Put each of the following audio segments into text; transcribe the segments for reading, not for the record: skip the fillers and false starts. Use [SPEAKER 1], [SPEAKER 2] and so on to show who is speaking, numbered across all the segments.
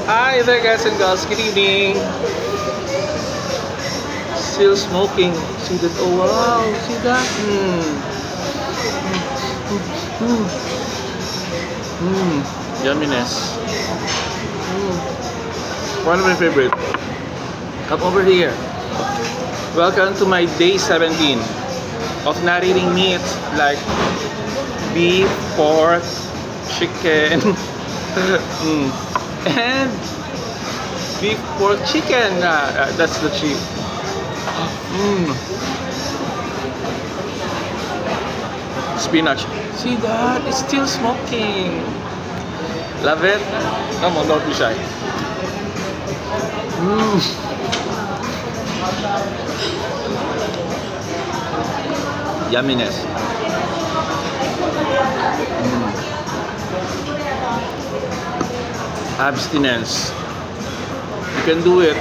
[SPEAKER 1] Hi there, guys and girls. Good evening. Still smoking. See that? Oh wow! See that? Yumminess. One of my favorite. Come over here. Welcome to my day 17 of not eating meat like beef, pork, chicken, and beef, pork, chicken. That's the cheap. Spinach. See that? It's still smoking. Love it? Come on, don't be shy. Yumminess. Abstinence. You can do it.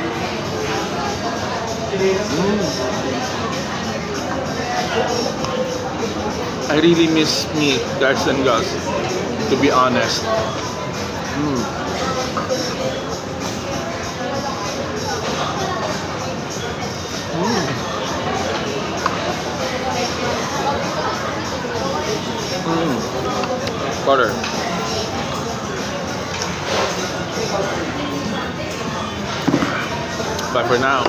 [SPEAKER 1] I really miss meat, guys and girls, to be honest. Butter. But for now,